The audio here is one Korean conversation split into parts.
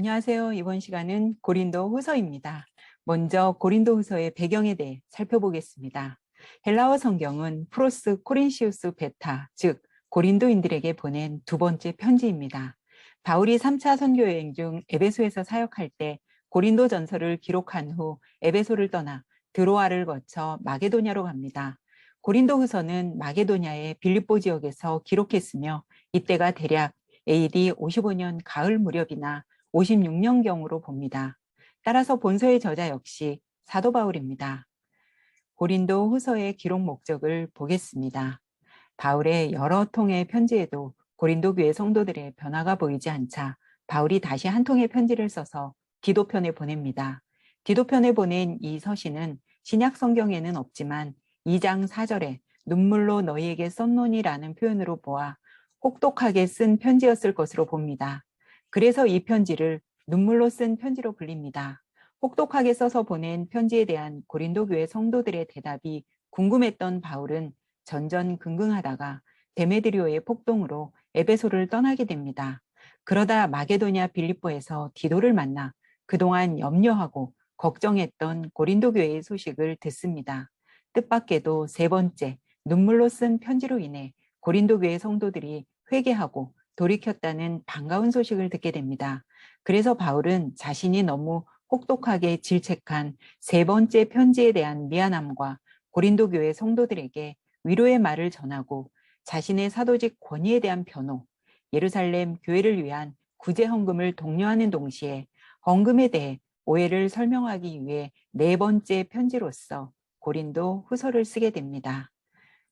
안녕하세요. 이번 시간은 고린도 후서입니다. 먼저 고린도 후서의 배경에 대해 살펴보겠습니다. 헬라어 성경은 프로스 코린시우스 베타, 즉 고린도인들에게 보낸 두 번째 편지입니다. 바울이 3차 선교 여행 중 에베소에서 사역할 때 고린도 전서를 기록한 후 에베소를 떠나 드로아를 거쳐 마게도냐로 갑니다. 고린도 후서는 마게도냐의 빌립보 지역에서 기록했으며 이때가 대략 AD 55년 가을 무렵이나 56년경으로 봅니다. 따라서 본서의 저자 역시 사도 바울입니다. 고린도 후서의 기록 목적을 보겠습니다. 바울의 여러 통의 편지에도 고린도 교회 성도들의 변화가 보이지 않자 바울이 다시 한 통의 편지를 써서 디도편에 보냅니다. 디도편에 보낸 이 서신은 신약 성경에는 없지만 2장 4절에 눈물로 너희에게 썼노니라는 표현으로 보아 혹독하게 쓴 편지였을 것으로 봅니다. 그래서 이 편지를 눈물로 쓴 편지로 불립니다. 혹독하게 써서 보낸 편지에 대한 고린도 교회 성도들의 대답이 궁금했던 바울은 전전긍긍하다가 데메드리오의 폭동으로 에베소를 떠나게 됩니다. 그러다 마게도냐 빌립보에서 디도를 만나 그동안 염려하고 걱정했던 고린도 교회의 소식을 듣습니다. 뜻밖에도 세 번째 눈물로 쓴 편지로 인해 고린도 교회 성도들이 회개하고 돌이켰다는 반가운 소식을 듣게 됩니다. 그래서 바울은 자신이 너무 혹독하게 질책한 세 번째 편지에 대한 미안함과 고린도 교회 성도들에게 위로의 말을 전하고 자신의 사도직 권위에 대한 변호, 예루살렘 교회를 위한 구제 헌금을 독려하는 동시에 헌금에 대해 오해를 설명하기 위해 네 번째 편지로서 고린도 후서를 쓰게 됩니다.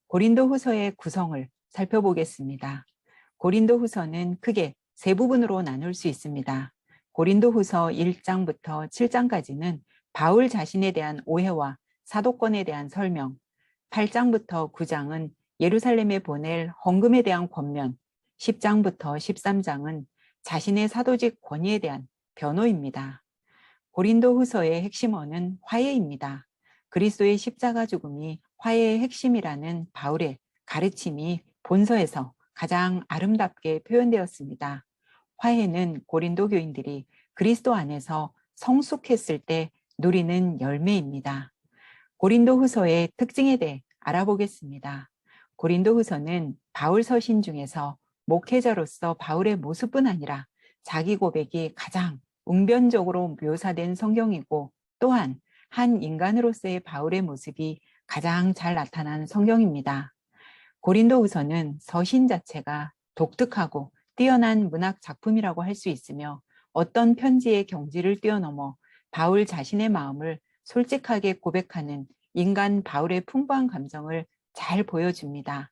고린도 후서의 구성을 살펴보겠습니다. 고린도 후서는 크게 세 부분으로 나눌 수 있습니다. 고린도 후서 1장부터 7장까지는 바울 자신에 대한 오해와 사도권에 대한 설명, 8장부터 9장은 예루살렘에 보낼 헌금에 대한 권면, 10장부터 13장은 자신의 사도직 권위에 대한 변호입니다. 고린도 후서의 핵심어는 화해입니다. 그리스도의 십자가 죽음이 화해의 핵심이라는 바울의 가르침이 본서에서 가장 아름답게 표현되었습니다. 화해는 고린도 교인들이 그리스도 안에서 성숙했을 때 누리는 열매입니다. 고린도 후서의 특징에 대해 알아보겠습니다. 고린도 후서는 바울 서신 중에서 목회자로서 바울의 모습뿐 아니라 자기 고백이 가장 웅변적으로 묘사된 성경이고 또한 한 인간으로서의 바울의 모습이 가장 잘 나타난 성경입니다. 고린도 후서는 서신 자체가 독특하고 뛰어난 문학 작품이라고 할 수 있으며 어떤 편지의 경지를 뛰어넘어 바울 자신의 마음을 솔직하게 고백하는 인간 바울의 풍부한 감정을 잘 보여줍니다.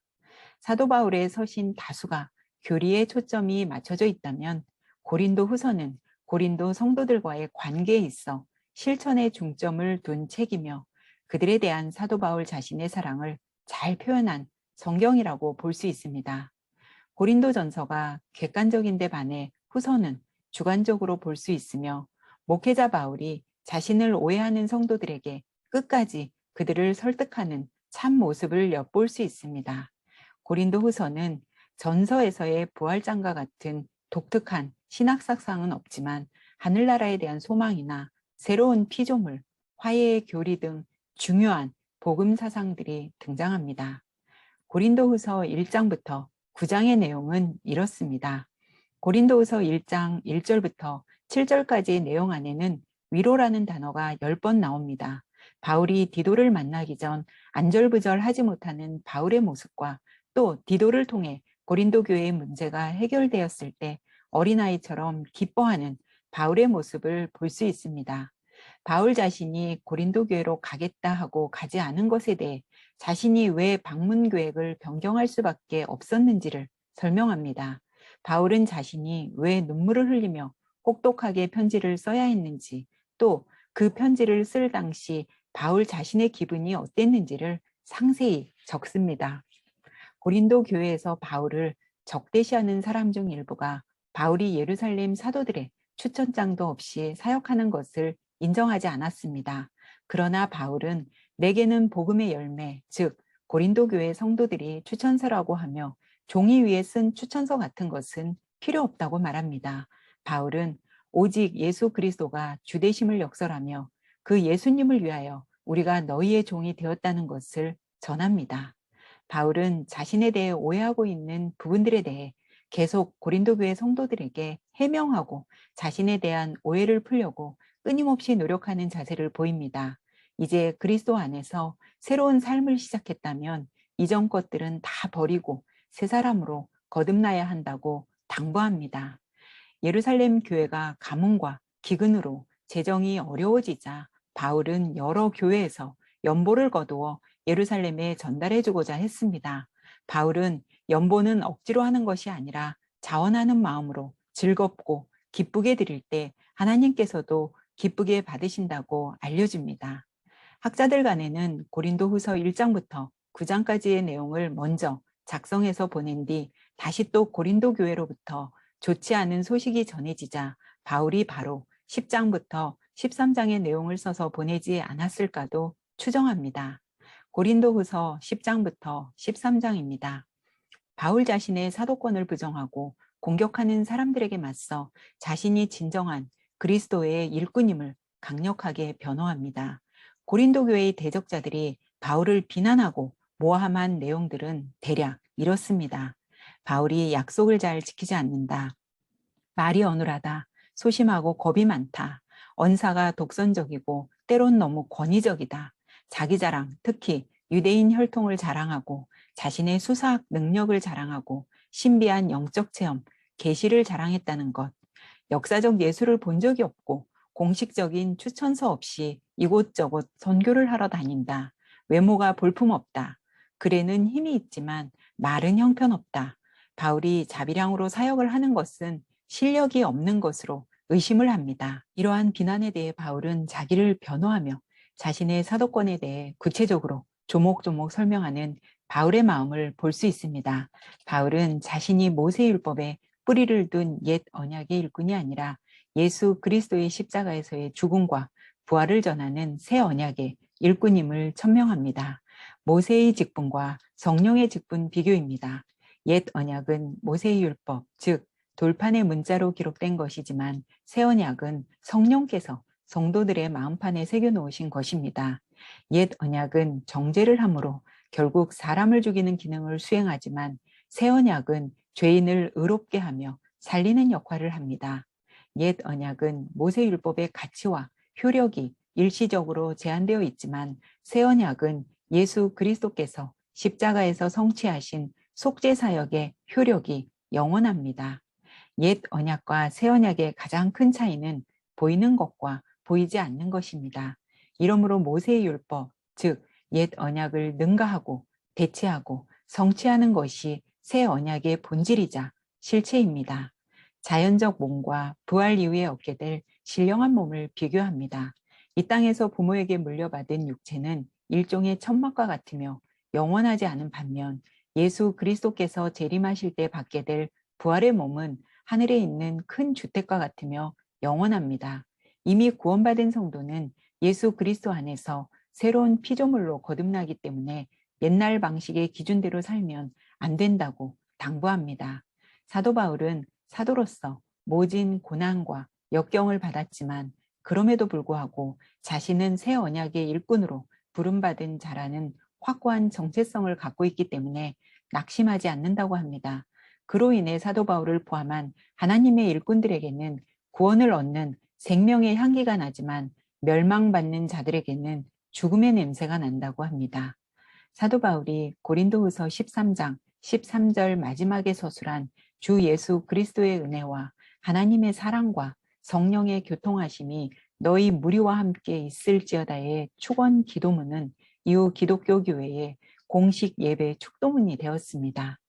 사도 바울의 서신 다수가 교리에 초점이 맞춰져 있다면 고린도 후서는 고린도 성도들과의 관계에 있어 실천에 중점을 둔 책이며 그들에 대한 사도 바울 자신의 사랑을 잘 표현한 성경이라고 볼 수 있습니다. 고린도 전서가 객관적인데 반해 후서는 주관적으로 볼 수 있으며 목회자 바울이 자신을 오해하는 성도들에게 끝까지 그들을 설득하는 참 모습을 엿볼 수 있습니다. 고린도 후서는 전서에서의 부활장과 같은 독특한 신학사상은 없지만 하늘나라에 대한 소망이나 새로운 피조물, 화해의 교리 등 중요한 복음 사상들이 등장합니다. 고린도후서 1장부터 9장의 내용은 이렇습니다. 고린도후서 1장 1절부터 7절까지의 내용 안에는 위로라는 단어가 10번 나옵니다. 바울이 디도를 만나기 전 안절부절하지 못하는 바울의 모습과 또 디도를 통해 고린도 교회의 문제가 해결되었을 때 어린아이처럼 기뻐하는 바울의 모습을 볼 수 있습니다. 바울 자신이 고린도 교회로 가겠다 하고 가지 않은 것에 대해 자신이 왜 방문 계획을 변경할 수밖에 없었는지를 설명합니다. 바울은 자신이 왜 눈물을 흘리며 혹독하게 편지를 써야 했는지 또 그 편지를 쓸 당시 바울 자신의 기분이 어땠는지를 상세히 적습니다. 고린도 교회에서 바울을 적대시하는 사람 중 일부가 바울이 예루살렘 사도들의 추천장도 없이 사역하는 것을 인정하지 않았습니다. 그러나 바울은 내게는 복음의 열매, 즉 고린도 교회 성도들이 추천서라고 하며 종이 위에 쓴 추천서 같은 것은 필요 없다고 말합니다. 바울은 오직 예수 그리스도가 주되심을 역설하며 그 예수님을 위하여 우리가 너희의 종이 되었다는 것을 전합니다. 바울은 자신에 대해 오해하고 있는 부분들에 대해 계속 고린도 교회 성도들에게 해명하고 자신에 대한 오해를 풀려고 끊임없이 노력하는 자세를 보입니다. 이제 그리스도 안에서 새로운 삶을 시작했다면 이전 것들은 다 버리고 새 사람으로 거듭나야 한다고 당부합니다. 예루살렘 교회가 가뭄과 기근으로 재정이 어려워지자 바울은 여러 교회에서 연보를 거두어 예루살렘에 전달해주고자 했습니다. 바울은 연보는 억지로 하는 것이 아니라 자원하는 마음으로 즐겁고 기쁘게 드릴 때 하나님께서도 기쁘게 받으신다고 알려줍니다. 학자들 간에는 고린도 후서 1장부터 9장까지의 내용을 먼저 작성해서 보낸 뒤 다시 또 고린도 교회로부터 좋지 않은 소식이 전해지자 바울이 바로 10장부터 13장의 내용을 써서 보내지 않았을까도 추정합니다. 고린도 후서 10장부터 13장입니다. 바울 자신의 사도권을 부정하고 공격하는 사람들에게 맞서 자신이 진정한 그리스도의 일꾼임을 강력하게 변호합니다. 고린도 교회의 대적자들이 바울을 비난하고 모함한 내용들은 대략 이렇습니다. 바울이 약속을 잘 지키지 않는다. 말이 어눌하다. 소심하고 겁이 많다. 언사가 독선적이고 때론 너무 권위적이다. 자기 자랑, 특히 유대인 혈통을 자랑하고 자신의 수사학 능력을 자랑하고 신비한 영적 체험, 계시를 자랑했다는 것. 역사적 예수를 본 적이 없고 공식적인 추천서 없이 이곳저곳 선교를 하러 다닌다. 외모가 볼품없다. 글에는 힘이 있지만 말은 형편없다. 바울이 자비량으로 사역을 하는 것은 실력이 없는 것으로 의심을 합니다. 이러한 비난에 대해 바울은 자기를 변호하며 자신의 사도권에 대해 구체적으로 조목조목 설명하는 바울의 마음을 볼 수 있습니다. 바울은 자신이 모세율법에 뿌리를 둔 옛 언약의 일꾼이 아니라 예수 그리스도의 십자가에서의 죽음과 부활을 전하는 새 언약의 일꾼임을 천명합니다. 모세의 직분과 성령의 직분 비교입니다. 옛 언약은 모세의 율법, 즉 돌판의 문자로 기록된 것이지만 새 언약은 성령께서 성도들의 마음판에 새겨놓으신 것입니다. 옛 언약은 정죄를 함으로 결국 사람을 죽이는 기능을 수행하지만 새 언약은 죄인을 의롭게 하며 살리는 역할을 합니다. 옛 언약은 모세율법의 가치와 효력이 일시적으로 제한되어 있지만 새 언약은 예수 그리스도께서 십자가에서 성취하신 속죄사역의 효력이 영원합니다. 옛 언약과 새 언약의 가장 큰 차이는 보이는 것과 보이지 않는 것입니다. 이러므로 모세의 율법, 즉 옛 언약을 능가하고 대체하고 성취하는 것이 새 언약의 본질이자 실체입니다. 자연적 몸과 부활 이후에 얻게 될 신령한 몸을 비교합니다. 이 땅에서 부모에게 물려받은 육체는 일종의 천막과 같으며 영원하지 않은 반면 예수 그리스도께서 재림하실 때 받게 될 부활의 몸은 하늘에 있는 큰 주택과 같으며 영원합니다. 이미 구원받은 성도는 예수 그리스도 안에서 새로운 피조물로 거듭나기 때문에 옛날 방식의 기준대로 살면 안 된다고 당부합니다. 사도 바울은 사도로서 모진 고난과 역경을 받았지만 그럼에도 불구하고 자신은 새 언약의 일꾼으로 부름받은 자라는 확고한 정체성을 갖고 있기 때문에 낙심하지 않는다고 합니다. 그로 인해 사도 바울을 포함한 하나님의 일꾼들에게는 구원을 얻는 생명의 향기가 나지만 멸망받는 자들에게는 죽음의 냄새가 난다고 합니다. 사도 바울이 고린도후서 13장 13절 마지막에 서술한 주 예수 그리스도의 은혜와 하나님의 사랑과 성령의 교통하심이 너희 무리와 함께 있을지어다의 축원 기도문은 이후 기독교 교회의 공식 예배 축도문이 되었습니다.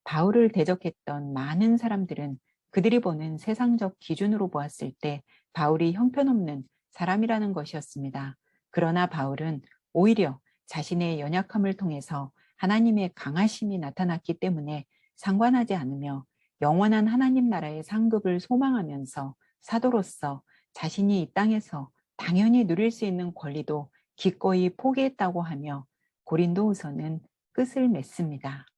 바울을 대적했던 많은 사람들은 그들이 보는 세상적 기준으로 보았을 때 바울이 형편없는 사람이라는 것이었습니다. 그러나 바울은 오히려 자신의 연약함을 통해서 하나님의 강하심이 나타났기 때문에 상관하지 않으며 영원한 하나님 나라의 상급을 소망하면서 사도로서 자신이 이 땅에서 당연히 누릴 수 있는 권리도 기꺼이 포기했다고 하며 고린도후서는 끝을 맺습니다.